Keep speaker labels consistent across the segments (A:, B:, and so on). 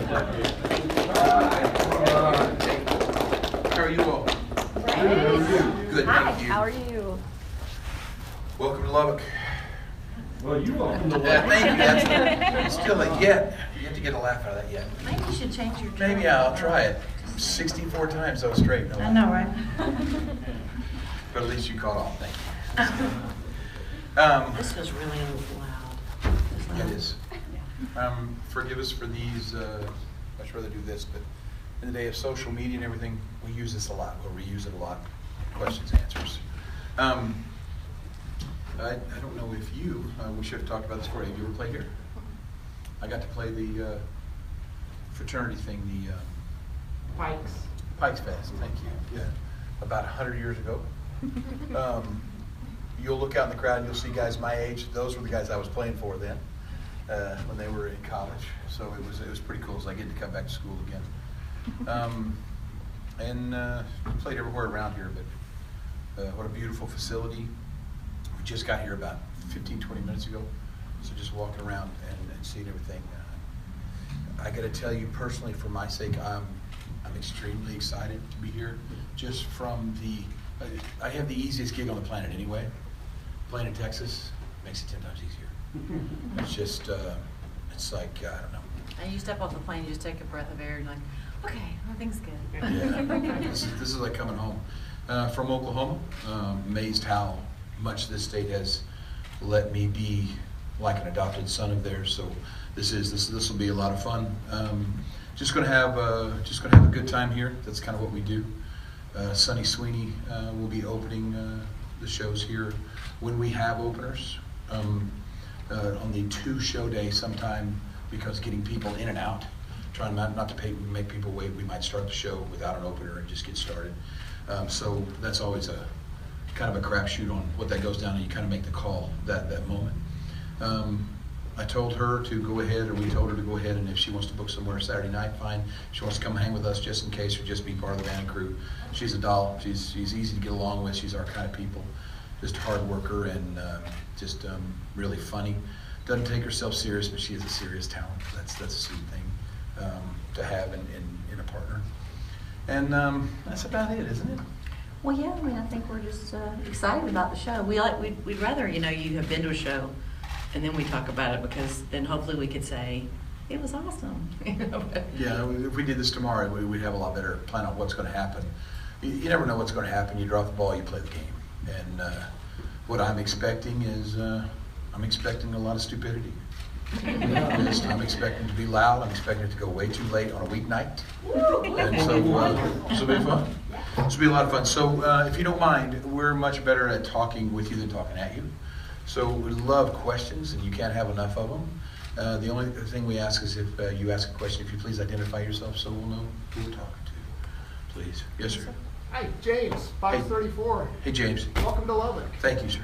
A: How are you all? Good,
B: Hi,
A: thank you.
B: how are you?
A: Welcome to Lubbock.
C: Well, you welcome to
A: Thank you. That's still a yet. You have to get a laugh out of that yet.
B: Maybe you should change your
A: Maybe I'll try it. 64 times I was straight.
B: I know, right?
A: But at least you caught on. Thank you.
D: This goes really loud.
A: Yeah, it is. Forgive us for these. Much rather do this, but in the day of social media and everything, we use this a lot. We'll reuse it a lot. Questions, answers. I don't know if you. We should have talked about this before. Have you ever played here? I got to play the fraternity thing, the Pikes Fest. Thank you. Yeah, about 100 years ago. You'll look out in the crowd and you'll see guys my age. Those were the guys I was playing for then, when they were in college. So it was pretty cool. So I get to come back to school again. And played everywhere around here. But what a beautiful facility. We just got here about 15, 20 minutes ago. So just walking around and seeing everything. I got to tell you personally, for my sake, I'm extremely excited to be here. Just from I have the easiest gig on the planet anyway. Playing in Texas makes it 10 times easier. It's just, it's like, I don't know.
D: And you step off the plane, you just take a breath of air, and you're like, okay, everything's good.
A: Yeah, this is like coming home. From Oklahoma, amazed how much this state has let me be like an adopted son of theirs. So this will be a lot of fun. Just gonna have a good time here. That's kind of what we do. Sonny Sweeney will be opening the shows here when we have openers. On the 2-show day sometime, because getting people in and out, trying not to make people wait, we might start the show without an opener and just get started. So that's always a kind of a crapshoot on what that goes down, and you kind of make the call that moment. I told her to go ahead, or we told her to go ahead, and if she wants to book somewhere Saturday night, fine. If she wants to come hang with us just in case, or just be part of the band crew. She's a doll. She's easy to get along with. She's our kind of people. Just a hard worker and just really funny. Doesn't take herself serious, but she is a serious talent. That's a sweet thing to have in a partner. And that's about it, isn't it?
B: Well, yeah, I mean, I think we're just excited about the show.
D: We'd rather, you have been to a show, and then we talk about it, because then hopefully we could say, it was awesome.
A: Yeah, if we did this tomorrow, we'd have a lot better plan on what's going to happen. You never know what's going to happen. You drop the ball, you play the game. And what I'm expecting is, I'm expecting a lot of stupidity. I'm expecting to be loud. I'm expecting it to go way too late on a weeknight. And so this will be fun. This will be a lot of fun. So if you don't mind, we're much better at talking with you than talking at you. So we love questions, and you can't have enough of them. The only thing we ask is if you ask a question, if you please identify yourself so we'll know who we're talking to. Please. Yes, sir.
E: Hi, James, 534.
A: Hey, James.
E: Welcome to Lubbock.
A: Thank you, sir.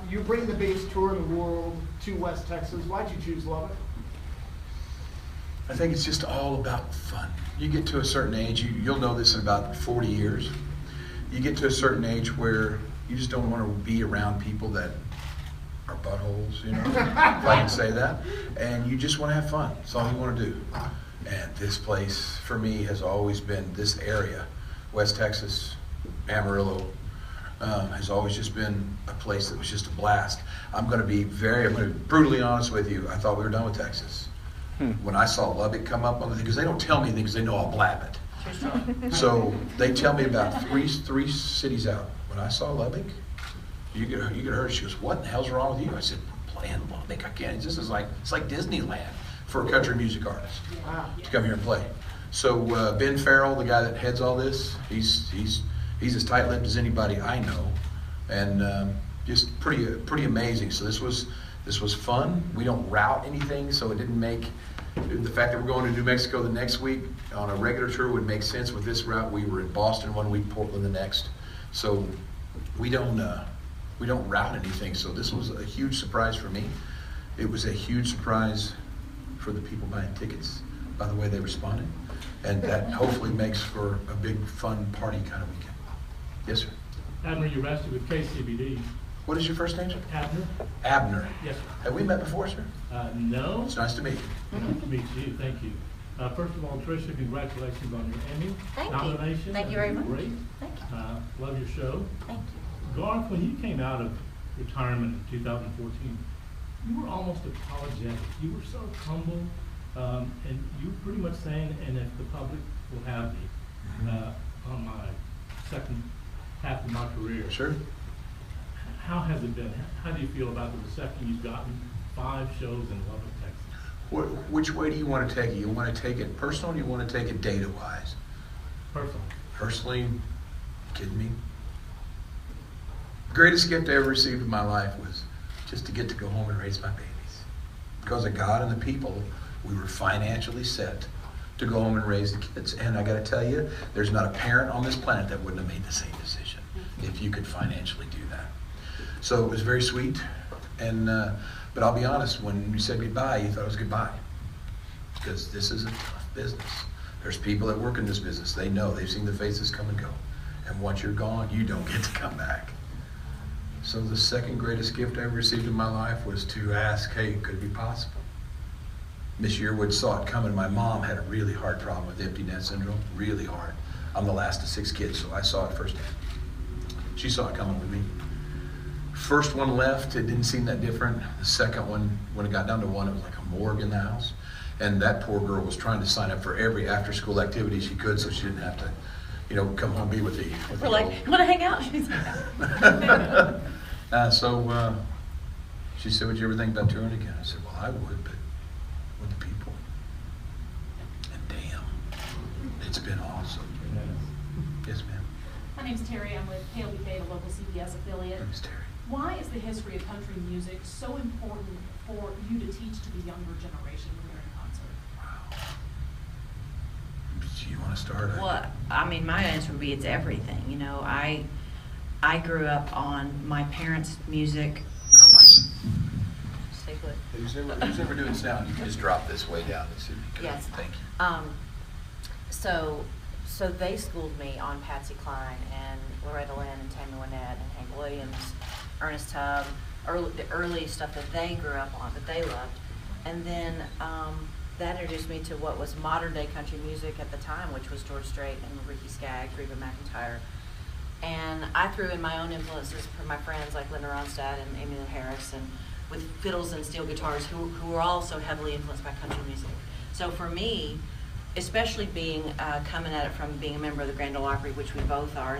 E: You bring the biggest tour in the world to West Texas. Why'd you choose Lubbock?
A: I think it's just all about fun. You get to a certain age, you'll know this in about 40 years. You get to a certain age where you just don't want to be around people that are buttholes, if I can say that. And you just want to have fun. That's all you want to do. And this place, for me, has always been this area. West Texas, Amarillo, has always just been a place that was just a blast. I'm going to be brutally honest with you. I thought we were done with Texas. When I saw Lubbock come up on the thing, because they don't tell me anything because they know I'll blab it. So they tell me about three cities out. When I saw Lubbock, you could hear, she goes, what the hell's wrong with you? I said, we're playing Lubbock. I can't. It's like Disneyland for a country music artist to come here and play. So Ben Farrell, the guy that heads all this, he's as tight-lipped as anybody I know, and just pretty amazing. So this was fun. We don't route anything, so it didn't make the fact that we're going to New Mexico the next week on a regular tour would make sense with this route. We were in Boston one week, Portland the next, so we don't route anything. So this was a huge surprise for me. It was a huge surprise for the people buying tickets by the way they responded. And that hopefully makes for a big, fun party kind of weekend. Yes, sir.
C: Abner, you arrested with KCBD.
A: What is your first name, sir?
C: Abner?
A: Abner.
C: Yes, sir.
A: Have we met before, sir?
C: No.
A: It's nice to meet you.
C: Nice to meet you. Thank you. First of all, Trisha, congratulations on your Emmy
B: Thank you.
C: nomination.
B: Thank you very much.
C: Great.
B: Thank you.
C: Love your show.
B: Thank you.
C: Garth, when you came out of retirement in 2014, you were almost apologetic. You were so humble, and you were pretty much saying, and if the public will have me on my second half of my career.
A: Sure.
C: How has it been? How do you feel about the reception you've gotten? 5 shows in Lubbock, Texas.
A: Which way do you want to take it? You want to take it personal, or you want to take it data-wise?
C: Personally.
A: Personally, you kidding me? Greatest gift I ever received in my life was just to get to go home and raise my babies. Because of God and the people, we were financially set to go home and raise the kids. And I got to tell you, there's not a parent on this planet that wouldn't have made the same decision if you could financially do that. So it was very sweet. And but I'll be honest, when you said goodbye, you thought it was goodbye. Because this is a tough business. There's people that work in this business. They know. They've seen the faces come and go. And once you're gone, you don't get to come back. So the second greatest gift I ever received in my life was to ask, hey, could it be possible? Miss Yearwood saw it coming. My mom had a really hard problem with empty net syndrome, really hard. I'm the last of 6 kids, so I saw it firsthand. She saw it coming with me. First one left, it didn't seem that different. The second one, when it got down to 1, it was like a morgue in the house. And that poor girl was trying to sign up for every after-school activity she could so she didn't have to, come home and be with the
D: We're like, you want to hang out? She's like,
A: So she said, would you ever think about touring again? I said, well, I would, but with the people. And damn, it's been awesome. Yes, ma'am.
F: My name's Terry. I'm with KLBK, the local CBS affiliate.
A: My name's Terry.
F: Why is the history of country music so important for you to teach to the younger generation when you're in concert?
A: Wow. Do you want to start?
D: well, I mean, my answer would be it's everything. I grew up on my parents' music. Stay put.
A: Who's ever doing sound, you can just drop this way down. This would be good.
G: Yes.
A: Thank you.
G: So they schooled me on Patsy Cline and Loretta Lynn and Tammy Wynette and Hank Williams, Ernest Tubb, the early stuff that they grew up on, that they loved. And then that introduced me to what was modern day country music at the time, which was George Strait and Ricky Skaggs, Reba McEntire. And I threw in my own influences from my friends like Linda Ronstadt and Amy Lynn Harris, and with fiddles and steel guitars who were also heavily influenced by country music. So for me, especially being coming at it from being a member of the Grand Ole Opry, which we both are,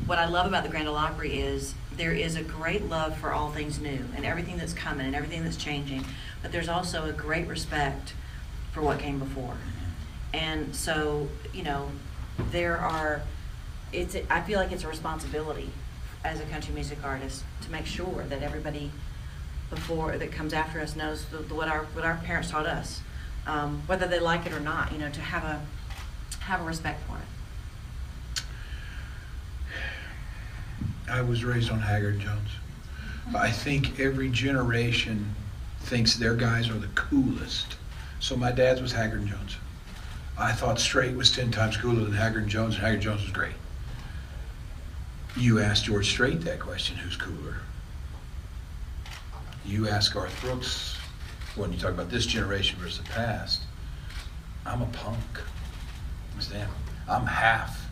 G: what I love about the Grand Ole Opry is there is a great love for all things new and everything that's coming and everything that's changing, but there's also a great respect for what came before. And so, I feel like it's a responsibility as a country music artist to make sure that everybody that comes after us knows what our parents taught us. Whether they like it or not, to have a respect for it.
A: I was raised on Haggard Jones. I think every generation thinks their guys are the coolest. So my dad's was Haggard Jones. I thought Strait was 10 times cooler than Haggard Jones, and Haggard Jones was great. You asked George Strait that question, who's cooler? You ask Garth Brooks, when you talk about this generation versus the past, I'm a punk. Understand? I'm half.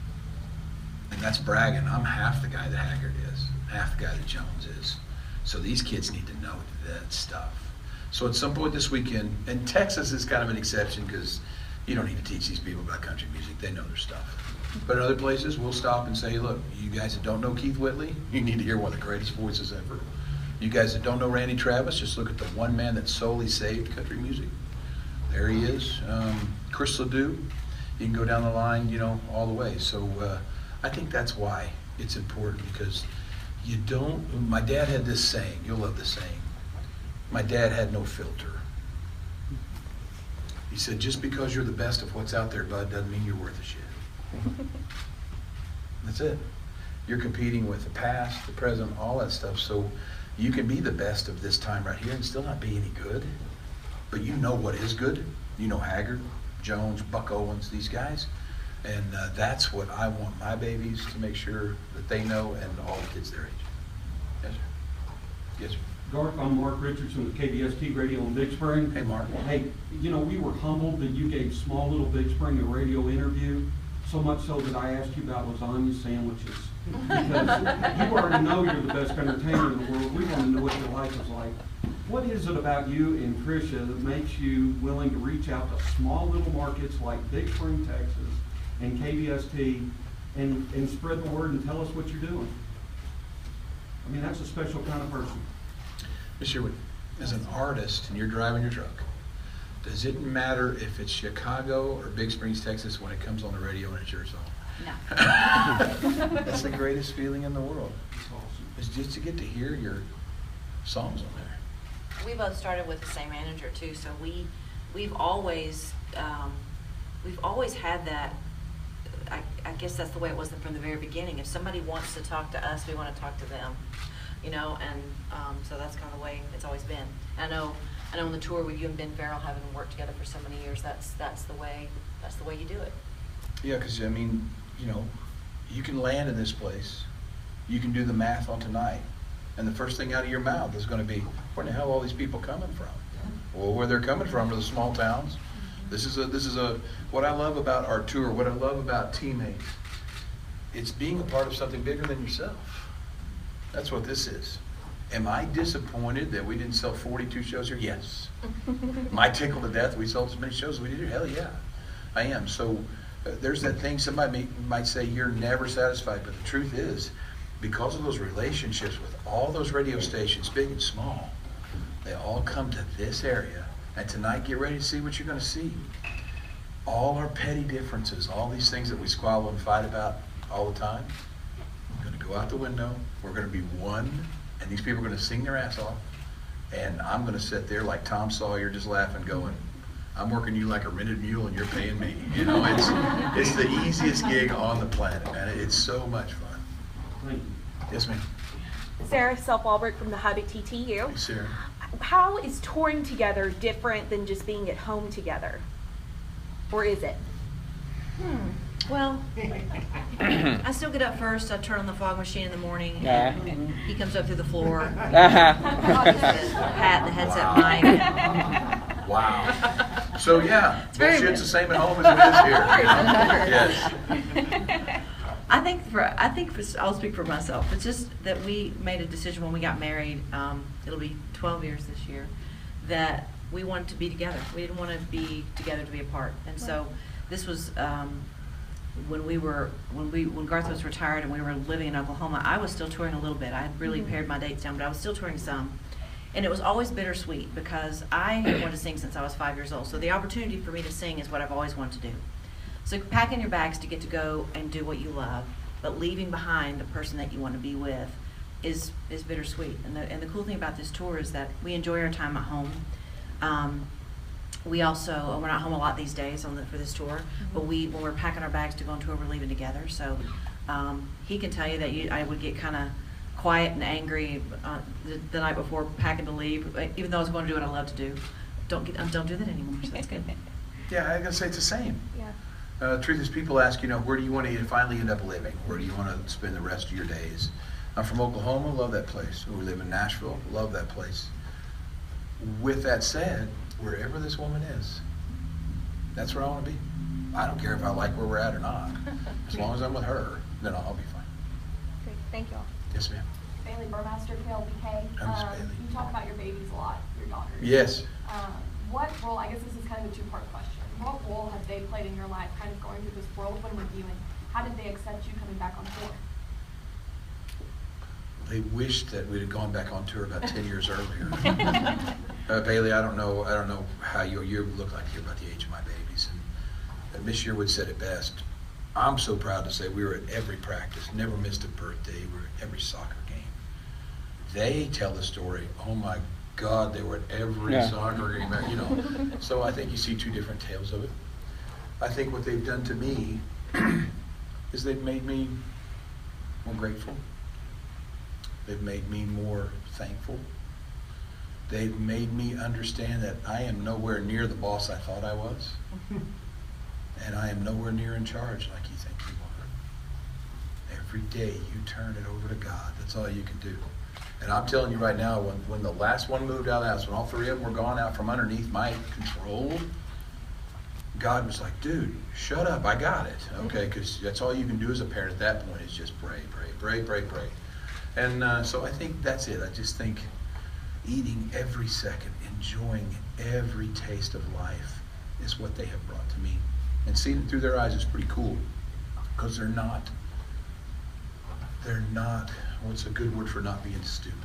A: And that's bragging. I'm half the guy that Haggard is, half the guy that Jones is. So these kids need to know that stuff. So at some point this weekend, and Texas is kind of an exception because you don't need to teach these people about country music. They know their stuff. But in other places, we'll stop and say, look, you guys that don't know Keith Whitley, you need to hear one of the greatest voices ever. You guys that don't know Randy Travis, just look at the one man that solely saved country music. There he is. Chris Ledoux. You can go down the line, all the way. So I think that's why it's important, because my dad had this saying, you'll love this saying. My dad had no filter. He said, just because you're the best of what's out there, bud, doesn't mean you're worth a shit. That's it. You're competing with the past, the present, all that stuff. So you can be the best of this time right here and still not be any good. But you know what is good. You know Haggard, Jones, Buck Owens, these guys. And that's what I want my babies to make sure that they know, and all the kids their age. Yes, sir. Yes, sir.
H: Garth, I'm Mark Richardson with KBST Radio in Big Spring.
A: Hey, Mark.
H: Hey, you know, we were humbled that you gave small little Big Spring a radio interview, so much so that I asked you about lasagna sandwiches. Because you already know you're the best entertainer in the world. We want to know what your life is like. What is it about you and Trisha that makes you willing to reach out to small little markets like Big Spring, Texas, and KBST, and spread the word and tell us what you're doing? I mean, that's a special kind of person.
A: Miss Yearwood, as an artist and you're driving your truck, does it matter if it's Chicago or Big Springs, Texas, when it comes on the radio and it's your song?
G: No.
A: That's the greatest feeling in the world.
H: It's awesome.
A: Is just to get to hear your songs on there.
G: We both started with the same manager too, so we've always had that. I guess that's the way it was from the very beginning. If somebody wants to talk to us, we want to talk to them, you know, and so that's kind of the way it's always been. I know on the tour with you and Ben Farrell, having worked together for so many years, that's the way you do it.
A: Yeah, because I mean, you know, you can land in this place, you can do the math on tonight, and the first thing out of your mouth is going to be, where the hell are all these people coming from? Well, where they're coming from are the small towns. This is what I love about our tour, what I love about teammates. It's being a part of something bigger than yourself. That's what this is. Am I disappointed that we didn't sell 42 shows here? Yes. Am I tickled to death we sold as many shows as we did here? Hell yeah, I am. So there's that thing, somebody might say you're never satisfied, but the truth is, because of those relationships with all those radio stations, big and small, they all come to this area. And tonight, get ready to see what you're going to see. All our petty differences, all these things that we squabble and fight about all the time, are going to go out the window. We're going to be one, and these people are going to sing their ass off. And I'm going to sit there like Tom Sawyer, just laughing, going, I'm working you like a rented mule, and you're paying me. You know, it's the easiest gig on the planet, man. It's so much fun.
H: Thank you.
A: Yes, ma'am.
I: Sarah Self-Walbert from the Hub at TTU.
A: Hey, Sarah.
I: How is touring together different than just being at home together? Or is it?
D: Well, I still get up first. I turn on the fog machine in the morning. And he comes up through the floor. The hat, the headset mic.
A: Wow. So yeah,
D: very
A: bullshit's the same at home as it is here. You know? Yes.
D: I think I'll speak for myself. It's just that we made a decision when we got married. It'll be 12 years this year. That we wanted to be together. We didn't want to be together to be apart. And so this was when Garth was retired and we were living in Oklahoma. I was still touring a little bit. I had really pared my dates down, but I was still touring some. And it was always bittersweet because I had wanted to sing since I was 5 years old. So the opportunity for me to sing is what I've always wanted to do. So packing your bags to get to go and do what you love, but leaving behind the person that you want to be with is bittersweet. And the cool thing about this tour is that we enjoy our time at home. We also, we're not home a lot these days for this tour, but when we're packing our bags to go on tour, we're leaving together. So he can tell you that I would get kind of quiet and angry the night before packing to leave, even though I was going to do what I love to do. Don't do that anymore, so that's good.
A: Yeah, I gotta say it's the same.
I: Yeah.
A: Truth is, people ask, where do you want to finally end up living? Where do you want to spend the rest of your days? I'm from Oklahoma, love that place. We live in Nashville, love that place. With that said, wherever this woman is, that's where I want to be. I don't care if I like where we're at or not. As long as I'm with her, then I'll be fine.
I: Great, thank you all.
A: Yes, ma'am.
J: Bailey Burmaster, KLBK.
A: I'm Miss Bailey.
J: You talk about your babies a lot, your daughters.
A: Yes.
J: What role, I guess this is kind of a two-part question. What role have they played in your life, kind of going through this whirlwind with you, and how did they accept you coming back on tour?
A: They wished that we'd have gone back on tour about 10 years earlier. Bailey, I don't know how you look like you're about the age of my babies. And Miss Yearwood said it best. I'm so proud to say we were at every practice, never missed a birthday, we were at every soccer game. They tell the story, oh my God, they were at every soccer game, So I think you see two different tales of it. I think what they've done to me is they've made me more grateful. They've made me more thankful. They've made me understand that I am nowhere near the boss I thought I was. And I am nowhere near in charge like you think you are. Every day you turn it over to God. That's all you can do. And I'm telling you right now, when the last one moved out of the house, when all three of them were gone out from underneath my control, God was like, dude, shut up, I got it. Okay, because that's all you can do as a parent at that point is just pray, pray, pray, pray, pray. And so I think that's it. I just think eating every second, enjoying every taste of life is what they have brought to me. And seeing it through their eyes is pretty cool, because they're not, what's a good word for not being stupid?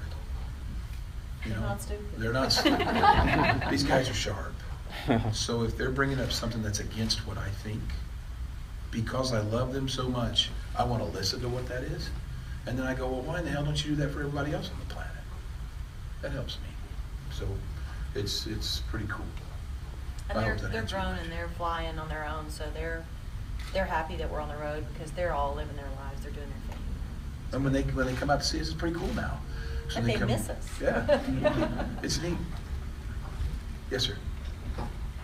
A: You know,
B: Not stupid.
A: They're not stupid. These guys are sharp. So if they're bringing up something that's against what I think, because I love them so much, I want to listen to what that is. And then I go, well, why in the hell don't you do that for everybody else on the planet? That helps me. So it's pretty cool.
G: And
A: I hope that
G: they're
A: answers
G: grown
A: your
G: and they're flying on their own, so they're happy that we're on the road because they're all living their lives. They're doing their thing.
A: And when they come out to see us, it's pretty cool now. So
G: And they miss us.
A: Yeah, it's neat. Yes, sir.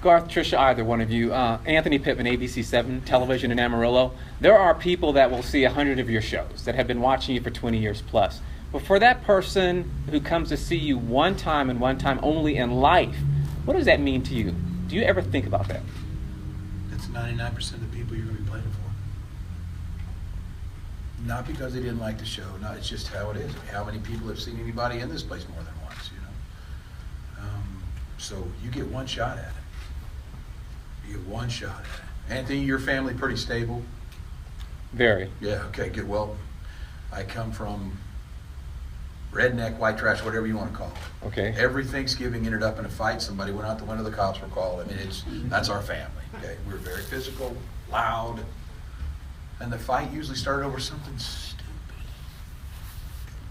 K: Garth, Trisha, either one of you. Anthony Pittman, ABC7 Television in Amarillo. There are people that will see 100 of your shows that have been watching you for 20 years plus. But for that person who comes to see you one time and one time only in life, what does that mean to you? Do you ever think about that?
A: That's 99% of the people you're going to be playing for. Not because they didn't like the show. No, it's just how it is. I mean, how many people have seen anybody in this place more than once, you know? So you get one shot at it. You get one shot at it. Anthony, your family pretty stable?
K: Very.
A: Yeah, okay, good. Well, I come from redneck, white trash, whatever you want to call it.
K: Okay.
A: Every Thanksgiving ended up in a fight. Somebody went out the window, the cops were called. I mean, that's our family. Okay, we were very physical, loud, and the fight usually started over something stupid.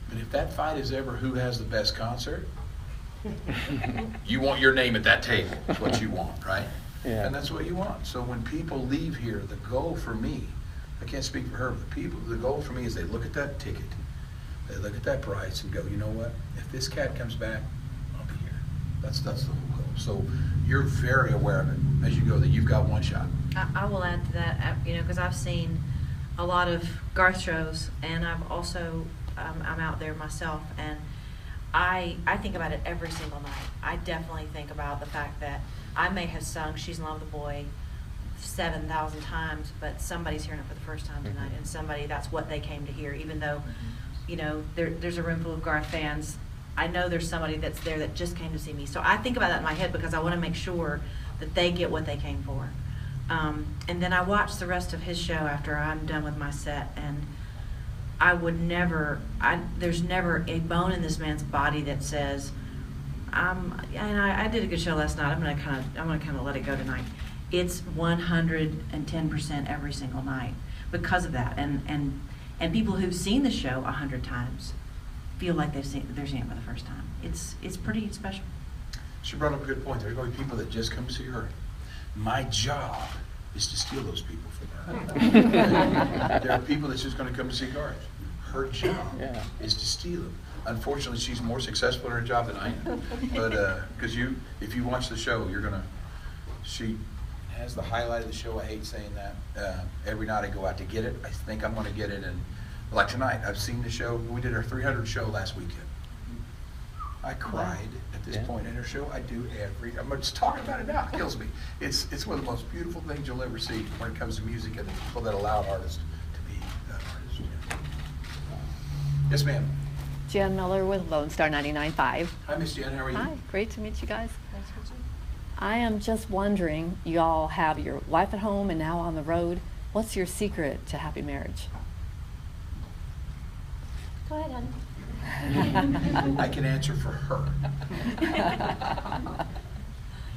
A: But if that fight is ever who has the best concert, you want your name at that table. That's what you want, right?
K: Yeah.
A: And that's what you want. So when people leave here, the goal for me, I can't speak for her, but the goal for me is they look at that ticket, they look at that price and go, you know what? If this cat comes back, I'll be here. That's the whole goal. So you're very aware of it as you go, that you've got one shot.
D: I will add to that, because I've seen a lot of Garth shows, and I've also, I'm out there myself, and I think about it every single night. I definitely think about the fact that I may have sung She's in Love with a Boy 7,000 times, but somebody's hearing it for the first time tonight, and somebody, that's what they came to hear, even though, there's a room full of Garth fans. I know there's somebody that's there that just came to see me. So I think about that in my head because I want to make sure that they get what they came for. And then I watch the rest of his show after I'm done with my set, and I would never, there's never a bone in this man's body that says, and I did a good show last night. I'm gonna kind of let it go tonight. It's 110% every single night because of that. And people who've seen the show 100 times feel like they're seeing it for the first time. It's pretty special.
A: She brought up a good point. There's going to be people that just come to see her. My job is to steal those people from her. There are people that's just going to come to see Garth. Her job is to steal them. Unfortunately, she's more successful in her job than I am. But because if you watch the show, she has the highlight of the show. I hate saying that. Every night I go out to get it. I think I'm going to get it. And like tonight, I've seen the show. We did our 300 show last weekend. I cried at this point in her show. I do I'm just talking about it now. It kills me. It's one of the most beautiful things you'll ever see when it comes to music and the people that allow artists to be artists. Yes, ma'am.
L: Jan Miller with Lonestar 99.5.
A: Hi, Miss Jan. How are you?
L: Hi, great to meet you guys.
B: Nice to meet you.
L: I am just wondering, you all have your wife at home and now on the road. What's your secret to happy marriage?
B: Go ahead, honey.
A: I can answer for her.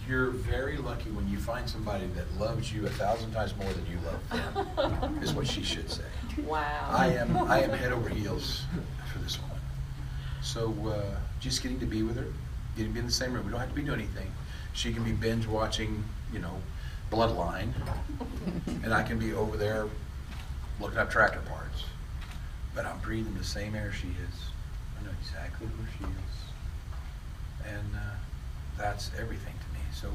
A: You're very lucky when you find somebody that loves you 1,000 times more than you love them, is what she should say.
G: Wow.
A: I am head over heels for this woman. So just getting to be with her, getting to be in the same room. We don't have to be doing anything. She can be binge watching, Bloodline, and I can be over there looking up tractor parts. But I'm breathing the same air she is. I know exactly where she is. And that's everything to me. So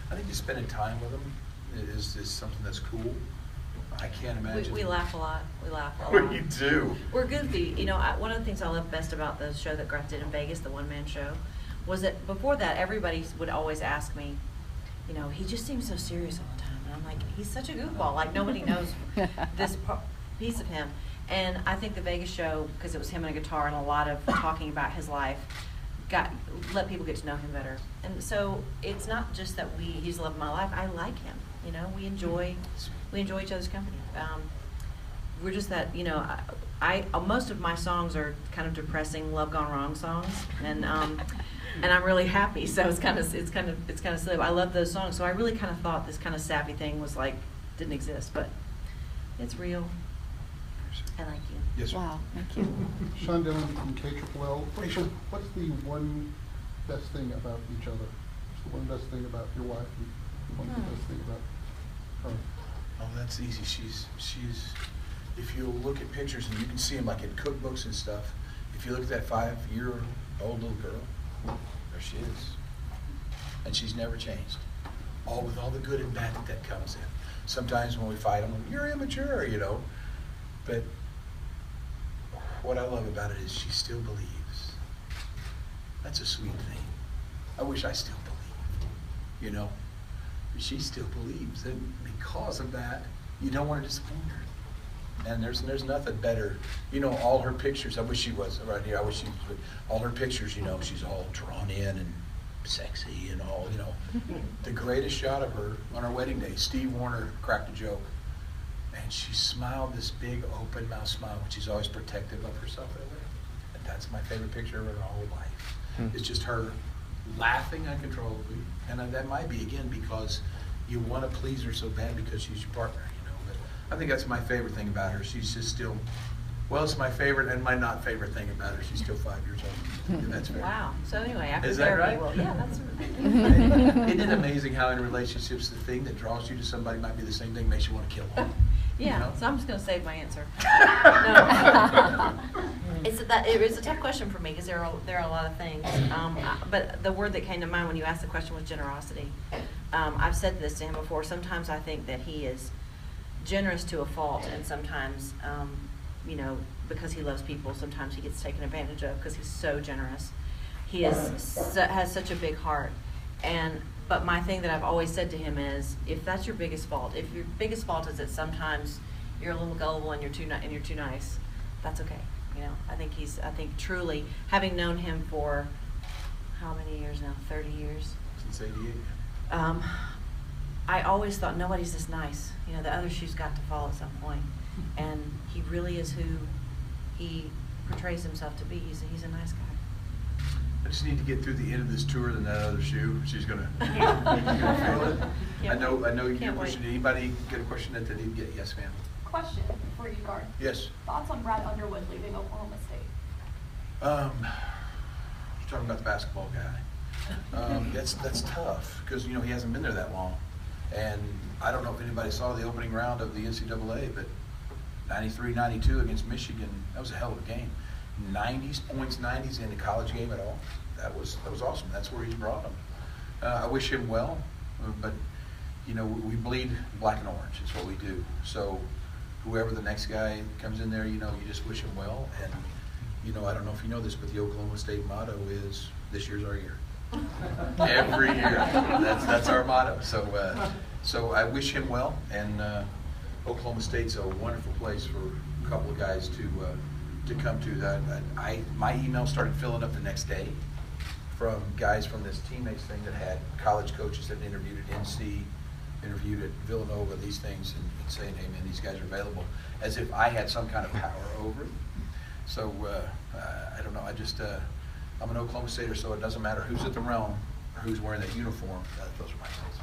A: I think just spending time with them is something that's cool. I can't imagine.
D: We laugh a lot. We laugh a
A: What
D: lot.
A: do you do?
D: We're goofy. You know, one of the things I love best about the show that Garth did in Vegas, the one-man show, was that before that, everybody would always ask me, you know, he just seems so serious all the time. And I'm like, he's such a goofball. Like, nobody knows this piece of him. And I think the Vegas show, because it was him and a guitar and a lot of talking about his life, let people get to know him better. And so it's not just that he's the love of my life. I like him. You know, we enjoy each other's company. We're just that, you know, most of my songs are kind of depressing, love gone wrong songs, and I'm really happy. So it's kind of silly. I love those songs. So I really kind of thought this kind of sappy thing was like didn't exist, but it's real. I like you.
A: Yes, sir.
L: Wow, thank you.
M: Sean Dillon from KLL. What's the one best thing about each other? What's the one best thing about your wife and one best thing about her?
A: Oh, that's easy. She's. If you look at pictures and you can see them like in cookbooks and stuff. If you look at that 5-year-old little girl, there she is, and she's never changed. With all the good and bad that comes in. Sometimes when we fight, I'm like, you're immature, you know. But what I love about it is she still believes. That's a sweet thing. I wish I still believed, you know. She still believes, and because of that, you don't want to disappoint her. And there's nothing better, you know. All her pictures. I wish she was right here. I wish she was. All her pictures, you know, she's all drawn in and sexy and all, you know. The greatest shot of her on our wedding day, Steve Warner cracked a joke. And she smiled this big open mouth smile, which is always protective of herself that way. And that's my favorite picture of her whole life. It's just her laughing uncontrollably. And that might be, again, because you want to please her so bad because she's your partner, you know. But I think that's my favorite thing about her. She's just still, well, it's my favorite and my not favorite thing about her. She's still 5 years old. And that's fair.
D: Wow. So anyway, after
A: is that right?
D: Well, yeah, that's
A: Isn't it amazing how in relationships the thing that draws you to somebody might be the same thing that makes you want to kill them?
D: Yeah,
A: You know?
D: so I'm just going to save my answer. No. It is a tough question for me because there are a lot of things. But the word that came to mind when you asked the question was generosity. I've said this to him before. Sometimes I think that he is generous to a fault, and sometimes, you know, because he loves people, sometimes he gets taken advantage of because he's so generous. He has such a big heart. But my thing that I've always said to him is, if that's your biggest fault, if your biggest fault is that sometimes you're a little gullible and you're too nice, that's okay. You know, I think truly, having known him for how many years now? 30 years.
A: Since '88.
D: I always thought nobody's this nice. You know, the other shoe's got to fall at some point, and he really is who he portrays himself to be. He's a nice guy.
A: I just need to get through the end of this tour, then that other shoe, she's gonna feel it. I know you're pushing. Anybody get a question that they didn't get? Yes, ma'am.
J: Question for you, Garth.
A: Yes.
J: Thoughts on Brad Underwood leaving Oklahoma State?
A: You're talking about the basketball guy. That's tough because, you know, he hasn't been there that long, and I don't know if anybody saw the opening round of the NCAA, but 93-92 against Michigan, that was a hell of a game. 90s points, 90s in the college game at all. That was awesome. That's where he's brought them. I wish him well, but you know, we bleed black and orange. It's what we do. So whoever the next guy comes in there, you know, you just wish him well. And you know, I don't know if you know this, but the Oklahoma State motto is, "This year's our year." Every year. That's our motto. So I wish him well. And Oklahoma State's a wonderful place for a couple of guys to come to. That my email started filling up the next day from guys from this teammates thing that had college coaches that interviewed at NC, interviewed at Villanova, these things, and saying, "Hey man, these guys are available," as if I had some kind of power over it. So I don't know. I'm an Oklahoma Stater, so it doesn't matter who's at the realm or who's wearing that uniform. Those are my thoughts.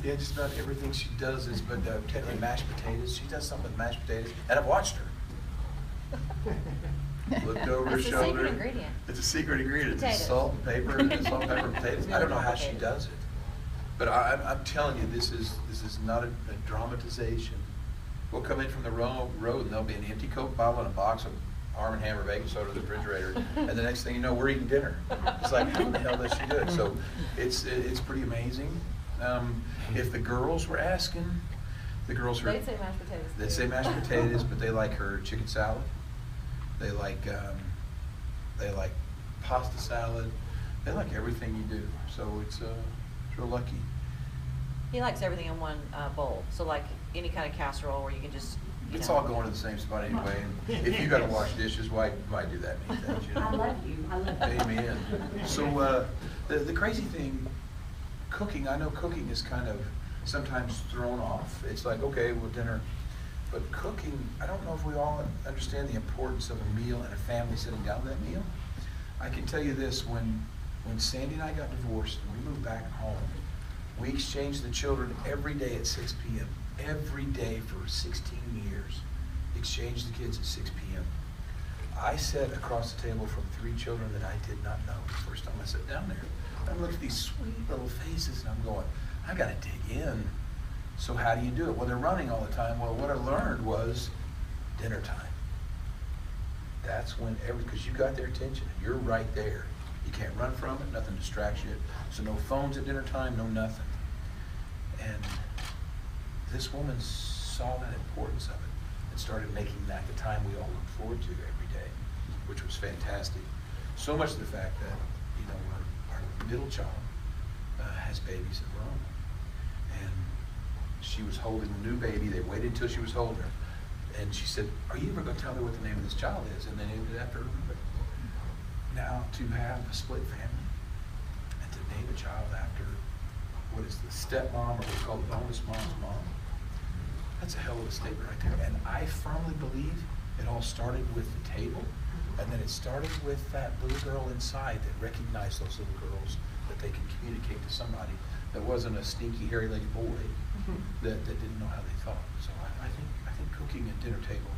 A: Yeah, just about everything she does is, but mashed potatoes. She does something with mashed potatoes, and I've watched her. Looked over her shoulder.
G: It's a secret ingredient.
A: It's a secret ingredient. It's
G: Potatoes.
A: salt and pepper and potatoes. I don't know how she does it, but I'm telling you, this is not a dramatization. We'll come in from the road, and there'll be an empty Coke bottle and a box of Arm & Hammer baking soda in the refrigerator, and the next thing you know, we're eating dinner. It's like, how the hell does she do it? So it's pretty amazing. If the girls were asking, The girls are.
G: They'd say mashed potatoes.
A: They say mashed potatoes, but they like her chicken salad. They like pasta salad. They like everything you do. So it's real lucky.
G: He likes everything in one bowl. So like any kind of casserole where you can just,
A: It's all going to the same spot anyway. And if you got to wash dishes, why do that many things? You know?
B: I love you. I love you.
A: Amen. So the crazy thing, cooking. I know cooking is kind of sometimes thrown off. It's like, okay, well, dinner. But cooking, I don't know if we all understand the importance of a meal and a family sitting down to that meal. I can tell you this, when Sandy and I got divorced and we moved back home, we exchanged the children every day at 6 p.m. Every day for 16 years. Exchanged the kids at 6 p.m. I sat across the table from 3 children that I did not know the first time I sat down there. I looked at these sweet little faces and I'm going, I got to dig in. So how do you do it? Well, they're running all the time. Well, what I learned was dinner time. That's when because you got their attention. You're right there. You can't run from it. Nothing distracts you. So no phones at dinner time, no nothing. And this woman saw that importance of it and started making that the time we all look forward to every day, which was fantastic. So much to the fact that, you know, our middle child has babies of her own. And she was holding a new baby. They waited until she was holding her. And she said, are you ever going to tell me what the name of this child is? And they named it after her. Now, to have a split family and to name a child after what is the stepmom, or what's called the bonus mom's mom, that's a hell of a statement right there. And I firmly believe it all started with the table, and then it started with that little girl inside that recognized those little girls, that they could communicate to somebody that wasn't a sneaky, hairy-legged boy that didn't know how they thought. So I think cooking at dinner table,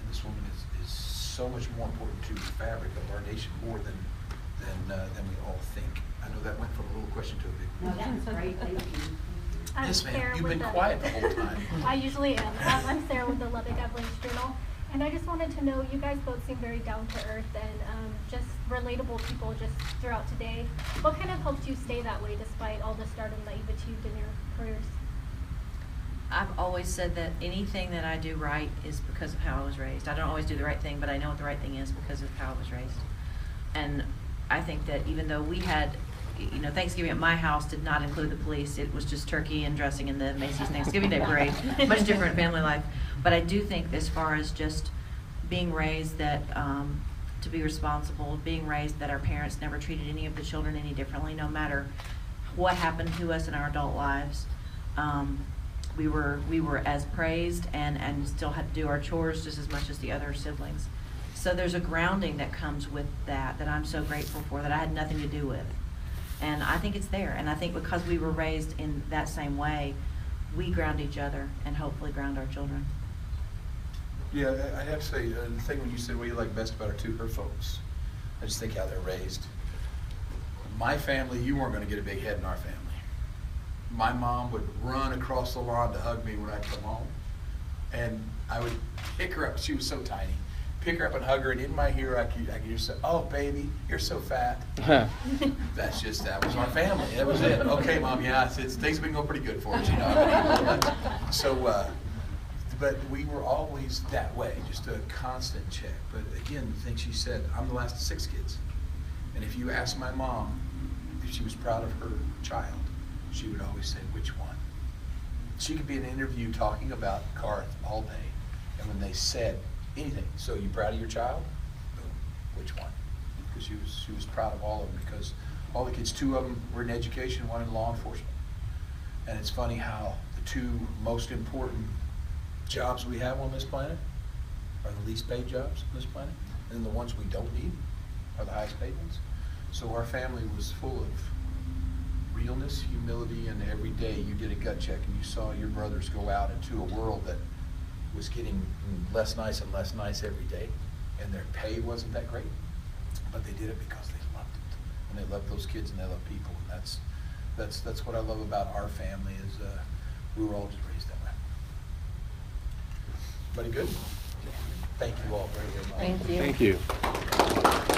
A: and this woman is so much more important to the fabric of our nation, more than we all think. I know that went from a little question to a big one.
B: No, that was great. Thank you.
A: Yes, ma'am.
N: Sarah
A: You've
N: with
A: been
N: the-
A: quiet the whole time.
N: I usually am. I'm Sarah with the Lubbock Journal, and I just wanted to know, you guys both seem very down to earth and just relatable people just throughout today. What kind of helped you stay that way despite all the stardom that you've achieved in your careers?
D: I've always said that anything that I do right is because of how I was raised. I don't always do the right thing, but I know what the right thing is because of how I was raised. And I think that even though we had, you know, Thanksgiving at my house did not include the police. It was just turkey and dressing in the Macy's Thanksgiving Day Parade. Much different family life. But I do think as far as just being raised that, to be responsible, being raised that our parents never treated any of the children any differently, no matter what happened to us in our adult lives. We were as praised and still had to do our chores just as much as the other siblings. So there's a grounding that comes with that I'm so grateful for, that I had nothing to do with. And I think it's there. And I think because we were raised in that same way, we ground each other and hopefully ground our children.
A: Yeah, I have to say, the thing when you said what you like best about her folks, I just think how they're raised. My family, you weren't going to get a big head in our family. My mom would run across the lawn to hug me when I'd come home. And I would pick her up. She was so tiny. Pick her up and hug her, and in my ear, I could just say, oh, baby, you're so fat. That was our family. That was it. Okay, Mom, yeah, things have been going pretty good for us, you know. So, but we were always that way, just a constant check. But again, the thing she said, I'm the last of 6 kids. And if you ask my mom if she was proud of her child, she would always say, which one? She could be in an interview talking about Garth all day, and when they said anything, so you proud of your child? Boom, which one? Because she was proud of all of them, because all the kids, 2 of them were in education, 1 in law enforcement. And it's funny how the 2 most important jobs we have on this planet are the least paid jobs on this planet, and then the ones we don't need are the highest paid ones. So our family was full of realness, humility, and every day you did a gut check and you saw your brothers go out into a world that was getting less nice and less nice every day, and their pay wasn't that great, but they did it because they loved it, and they loved those kids and they loved people. And that's what I love about our family is we were all just raised that way. Everybody good? Thank you all very, very much.
L: Thank you.
K: Thank you.